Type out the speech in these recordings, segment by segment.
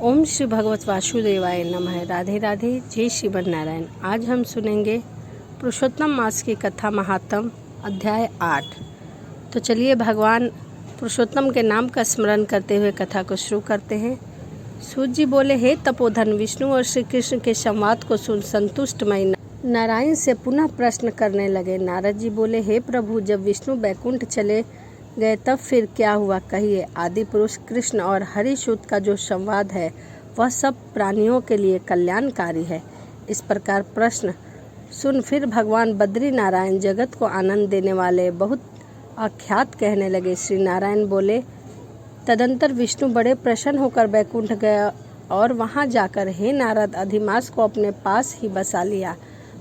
ओम श्री भगवत वासुदेवाय नमः। राधे राधे। जय श्रीमन नारायण। आज हम सुनेंगे पुरुषोत्तम मास की कथा महात्म अध्याय 8। तो चलिए भगवान पुरुषोत्तम के नाम का स्मरण करते हुए कथा को शुरू करते हैं। सूत जी बोले, हे तपोधन, विष्णु और श्री कृष्ण के संवाद को सुन संतुष्ट मैं नारायण से पुनः प्रश्न करने लगे। नारद जी बोले, हे प्रभु, जब विष्णु बैकुंठ चले गए तब फिर क्या हुआ, कहिए। आदि पुरुष कृष्ण और हरिसूत का जो संवाद है वह सब प्राणियों के लिए कल्याणकारी है। इस प्रकार प्रश्न सुन फिर भगवान बद्री नारायण जगत को आनंद देने वाले बहुत आख्यात कहने लगे। श्री नारायण बोले, तदंतर विष्णु बड़े प्रसन्न होकर बैकुंठ गया और वहां जाकर, हे नारद, अधिमास को अपने पास ही बसा लिया।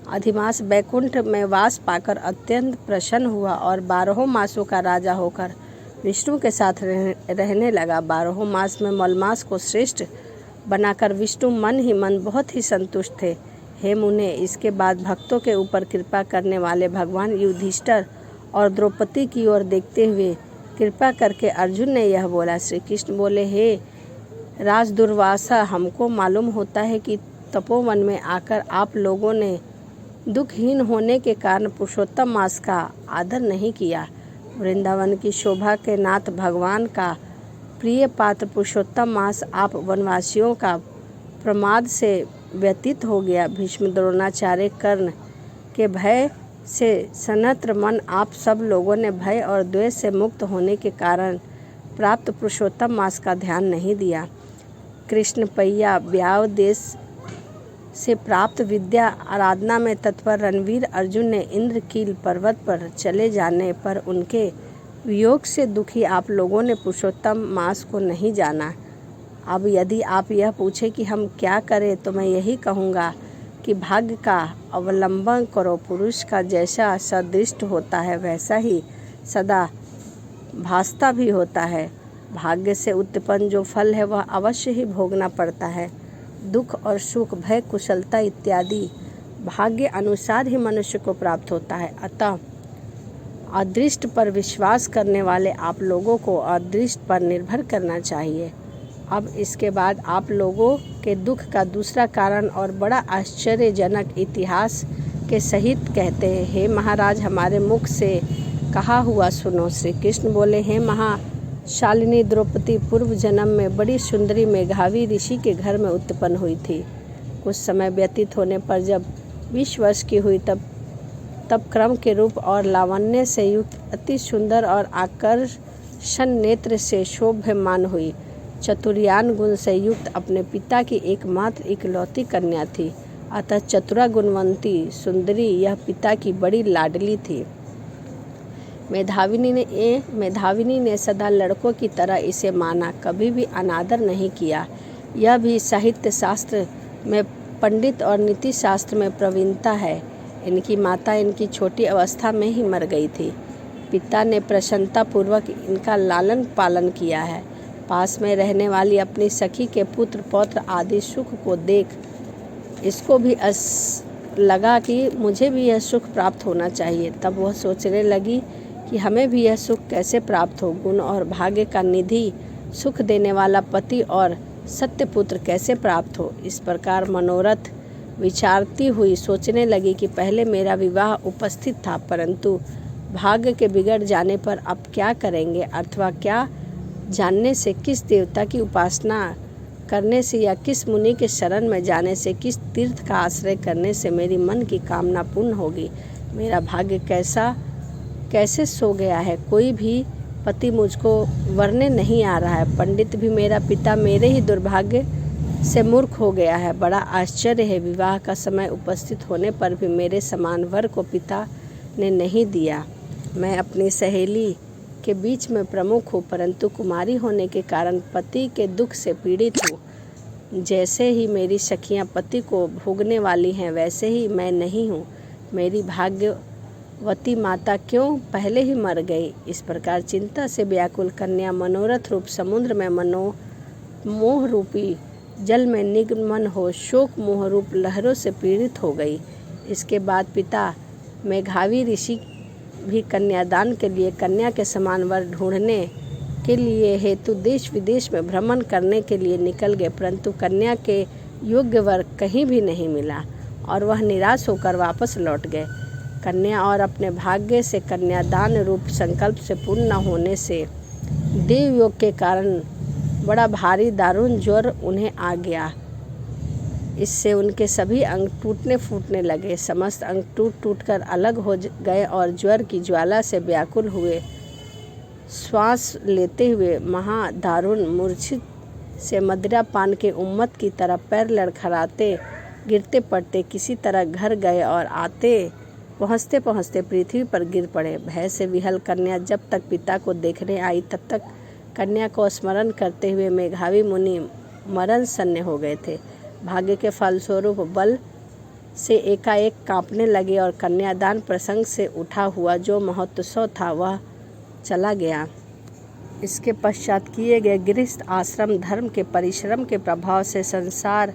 अधिमास बैकुंठ में वास पाकर अत्यंत प्रसन्न हुआ और 12 मासों का राजा होकर विष्णु के साथ रहने लगा। 12 मास में मलमास को श्रेष्ठ बनाकर विष्णु मन ही मन बहुत ही संतुष्ट थे। हे मुने, इसके बाद भक्तों के ऊपर कृपा करने वाले भगवान युधिष्ठिर और द्रौपदी की ओर देखते हुए कृपा करके अर्जुन ने यह बोला। श्री कृष्ण बोले, हे राज दुर्वासा, हमको मालूम होता है कि तपोवन में आकर आप लोगों ने दुखहीन होने के कारण पुरुषोत्तम मास का आदर नहीं किया। वृंदावन की शोभा के नाथ भगवान का प्रिय पात्र पुरुषोत्तम मास आप वनवासियों का प्रमाद से व्यतीत हो गया। भीष्म, द्रोणाचार्य, कर्ण के भय से सनत्र मन आप सब लोगों ने भय और द्वेष से मुक्त होने के कारण प्राप्त पुरुषोत्तम मास का ध्यान नहीं दिया। कृष्ण पैया ब्याव देश से प्राप्त विद्या आराधना में तत्पर रणवीर अर्जुन ने इंद्रकील पर्वत पर चले जाने पर उनके वियोग से दुखी आप लोगों ने पुरुषोत्तम मास को नहीं जाना। अब यदि आप यह पूछे कि हम क्या करें, तो मैं यही कहूँगा कि भाग्य का अवलंबन करो। पुरुष का जैसा सदृष्ट होता है वैसा ही सदा भासता भी होता है। भाग्य से उत्पन्न जो फल है वह अवश्य ही भोगना पड़ता है। दुख और सुख, भय, कुशलता इत्यादि भाग्य अनुसार ही मनुष्य को प्राप्त होता है। अतः अदृष्ट पर विश्वास करने वाले आप लोगों को अदृष्ट पर निर्भर करना चाहिए। अब इसके बाद आप लोगों के दुख का दूसरा कारण और बड़ा आश्चर्यजनक इतिहास के सहित कहते हैं। हे महाराज, हमारे मुख से कहा हुआ सुनो। श्री कृष्ण बोले, हे महाशालिनी द्रौपदी पूर्व जन्म में बड़ी सुंदरी मेघावी ऋषि के घर में उत्पन्न हुई थी। कुछ समय व्यतीत होने पर जब 20 वर्ष की हुई तब क्रम के रूप और लावण्य से युक्त अति सुंदर और आकर्षण नेत्र से शोभमान हुई। चतुर्यान गुण से युक्त अपने पिता की एकमात्र इकलौती कन्या थी। अतः चतुरा गुणवंती सुंदरी यह पिता की बड़ी लाडली थी। मेधाविनी ने सदा लड़कों की तरह इसे माना, कभी भी अनादर नहीं किया। यह भी साहित्य शास्त्र में पंडित और नीति शास्त्र में प्रवीणता है। इनकी माता इनकी छोटी अवस्था में ही मर गई थी। पिता ने प्रसन्नतापूर्वक इनका लालन पालन किया है। पास में रहने वाली अपनी सखी के पुत्र पौत्र आदि सुख को देख इसको भी लगा कि मुझे भी यह सुख प्राप्त होना चाहिए। तब वह सोचने लगी कि हमें भी यह सुख कैसे प्राप्त हो। गुण और भाग्य का निधि, सुख देने वाला पति और सत्य पुत्र कैसे प्राप्त हो। इस प्रकार मनोरथ विचारती हुई सोचने लगी कि पहले मेरा विवाह उपस्थित था, परंतु भाग्य के बिगड़ जाने पर अब क्या करेंगे, अथवा क्या जानने से, किस देवता की उपासना करने से या किस मुनि के शरण में जाने से, किस तीर्थ का आश्रय करने से मेरी मन की कामना पूर्ण होगी। मेरा भाग्य कैसे सो गया है। कोई भी पति मुझको वरने नहीं आ रहा है। पंडित भी मेरा पिता मेरे ही दुर्भाग्य से मूर्ख हो गया है। बड़ा आश्चर्य है, विवाह का समय उपस्थित होने पर भी मेरे समान वर को पिता ने नहीं दिया। मैं अपनी सहेली के बीच में प्रमुख हूँ, परंतु कुमारी होने के कारण पति के दुख से पीड़ित हूँ। जैसे ही मेरी सखियाँ पति को भोगने वाली हैं, वैसे ही मैं नहीं हूँ। मेरी भाग्यवती माता क्यों पहले ही मर गई। इस प्रकार चिंता से व्याकुल कन्या मनोरथ रूप समुद्र में मोह रूपी जल में निमग्न हो शोक मोह रूप लहरों से पीड़ित हो गई। इसके बाद पिता मेघावी ऋषि भी कन्यादान के लिए कन्या के समान वर ढूंढने के लिए हेतु देश विदेश में भ्रमण करने के लिए निकल गए, परंतु कन्या के योग्य वर कहीं भी नहीं मिला और वह निराश होकर वापस लौट गए। कन्या और अपने भाग्य से कन्यादान रूप संकल्प से पूर्ण न होने से देव योग के कारण बड़ा भारी दारुण ज्वर उन्हें आ गया। इससे उनके सभी अंग टूटने फूटने लगे, समस्त अंग टूट टूट कर अलग हो गए और ज्वर की ज्वाला से व्याकुल हुए। श्वास लेते हुए महादारुण मूर्छित से मदिरा पान के उम्मत की तरह पैर लड़खड़ाते गिरते पड़ते किसी तरह घर गए और आते पहुँचते पहुँचते पृथ्वी पर गिर पड़े। भय से विहल कन्या जब तक पिता को देखने आई तब तक कन्या को स्मरण करते हुए मेघावी मुनि मरण सन्न हो गए थे। भाग्य के फलस्वरूप बल से एकाएक कांपने लगे और कन्यादान प्रसंग से उठा हुआ जो महोत्सव था वह चला गया। इसके पश्चात किए गए गृहस्थ आश्रम धर्म के परिश्रम के प्रभाव से संसार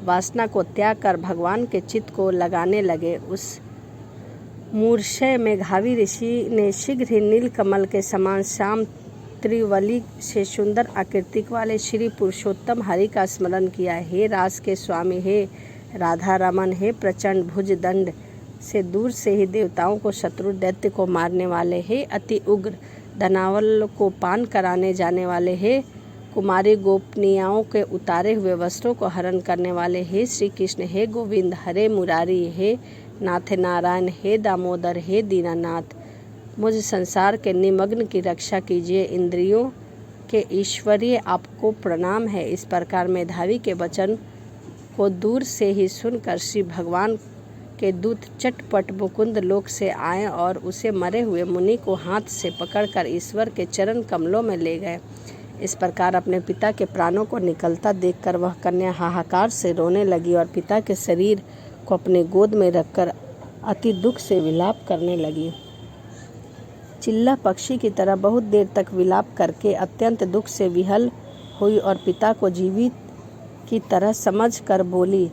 वासना को त्याग कर भगवान के चित्त को लगाने लगे। उस मूर्छय मेघावी ऋषि ने शीघ्र ही नील कमल के समान श्याम त्रिवली से सुंदर आकृति वाले श्री पुरुषोत्तम हरि का स्मरण किया। हे रास के स्वामी, हे राधा रमन, हे प्रचंड भुज दंड से दूर से ही देवताओं को शत्रु दैत्य को मारने वाले, हे अति उग्र धनावल को पान कराने जाने वाले, हे कुमारी गोपनीयाओं के उतारे हुए वस्त्रों को हरण करने वाले, हे श्री कृष्ण, हे गोविंद, हरे मुरारी, हे नाथ नारायण, हे दामोदर, हे दीनानाथ, मुझ संसार के निमग्न की रक्षा कीजिए। इंद्रियों के ईश्वरीय आपको प्रणाम है। इस प्रकार मेधावी के वचन को दूर से ही सुनकर श्री भगवान के दूत चटपट मुकुंद लोक से आए और उसे मरे हुए मुनि को हाथ से पकड़कर ईश्वर के चरण कमलों में ले गए। इस प्रकार अपने पिता के प्राणों को निकलता देखकर वह कन्या हाहाकार से रोने लगी और पिता के शरीर को अपने गोद में रखकर अति दुख से विलाप करने लगी। चिल्ला पक्षी की तरह बहुत देर तक विलाप करके अत्यंत दुख से विहल हुई और पिता को जीवित की तरह समझ कर बोली।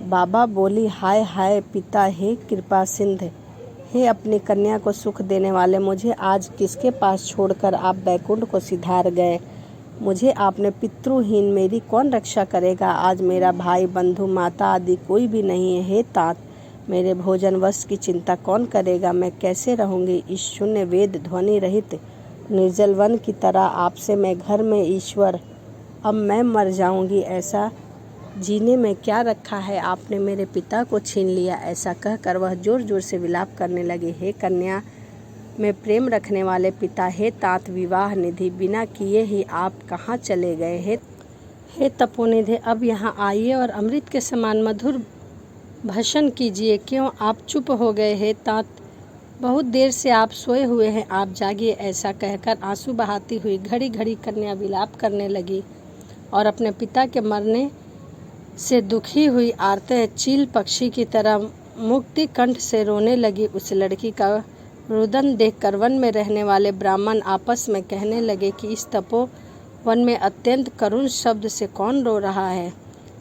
बाबा बोली, हाय हाय पिता, हे कृपा सिंध, हे अपनी कन्या को सुख देने वाले, मुझे आज किसके पास छोड़कर आप बैकुंठ को सिधार गए? मुझे आपने पितृहीन मेरी कौन रक्षा करेगा? आज मेरा भाई बंधु माता आदि कोई भी नहीं है। हे तात, मेरे भोजन वस्त्र की चिंता कौन करेगा? मैं कैसे रहूँगी इस शून्य वेद ध्वनि रहित निर्जल वन की तरह? आपसे मैं घर में ईश्वर, अब मैं मर जाऊँगी। ऐसा जीने में क्या रखा है? आपने मेरे पिता को छीन लिया। ऐसा कहकर वह जोर जोर से विलाप करने लगी। हे कन्या में प्रेम रखने वाले पिता, हे तात विवाह निधि, बिना किए ही आप कहाँ चले गए? हे तपोनिधि, अब यहाँ आइए और अमृत के समान मधुर भाषण कीजिए। क्यों आप चुप हो गए? हे तात, बहुत देर से आप सोए हुए हैं, आप जागिए। ऐसा कहकर आंसू बहाती हुई घड़ी घड़ी कन्या विलाप करने लगी और अपने पिता के मरने से दुखी हुई आरते चील पक्षी की तरह मुक्ति कंठ से रोने लगी। उस लड़की का रुदन देखकर वन में रहने वाले ब्राह्मण आपस में कहने लगे कि इस तपोवन में अत्यंत करुण शब्द से कौन रो रहा है?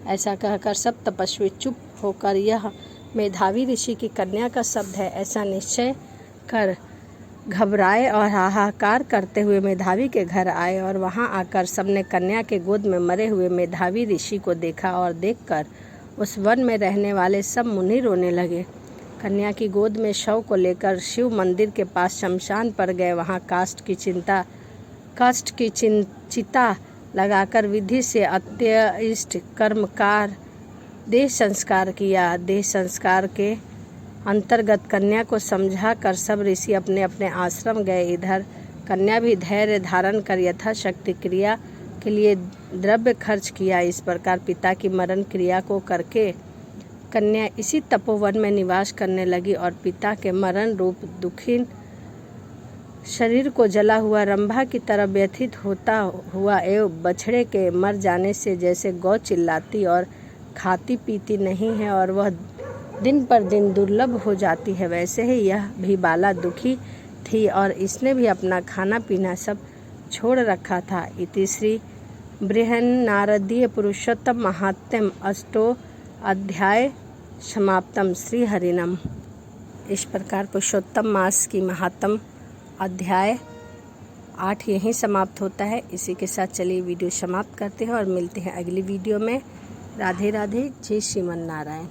ऐसा कहकर सब तपस्वी चुप होकर यह मेधावी ऋषि की कन्या का शब्द है ऐसा निश्चय कर घबराए और हाहाकार करते हुए मेधावी के घर आए और वहां आकर सबने कन्या के गोद में मरे हुए मेधावी ऋषि को देखा और देखकर उस वन में रहने वाले सब मुनि रोने लगे। कन्या की गोद में शव को लेकर शिव मंदिर के पास शमशान पर गए। वहां काष्ठ की चिता लगाकर विधि से अत्यइष्ट कर्मकार देह संस्कार किया। देह संस्कार के अंतर्गत कन्या को समझा कर सब ऋषि अपने अपने आश्रम गए। इधर कन्या भी धैर्य धारण कर यथाशक्ति क्रिया के लिए द्रव्य खर्च किया। इस प्रकार पिता की मरण क्रिया को करके कन्या इसी तपोवन में निवास करने लगी और पिता के मरण रूप दुखीन शरीर को जला हुआ रंभा की तरह व्यथित होता हुआ एवं बछड़े के मर जाने से जैसे गौ चिल्लाती और खाती पीती नहीं है और वह दिन पर दिन दुर्लभ हो जाती है, वैसे ही यह भी बाला दुखी थी और इसने भी अपना खाना पीना सब छोड़ रखा था। इति श्री बृहन्नारदीय पुरुषोत्तम महात्म्यम अष्टो अध्याय समाप्तम। श्री हरिनम। इस प्रकार पुरुषोत्तम मास की महात्म अध्याय 8 यहीं समाप्त होता है। इसी के साथ चलिए वीडियो समाप्त करते हैं और मिलते हैं अगली वीडियो में। राधे राधे, जय श्रीमन नारायण।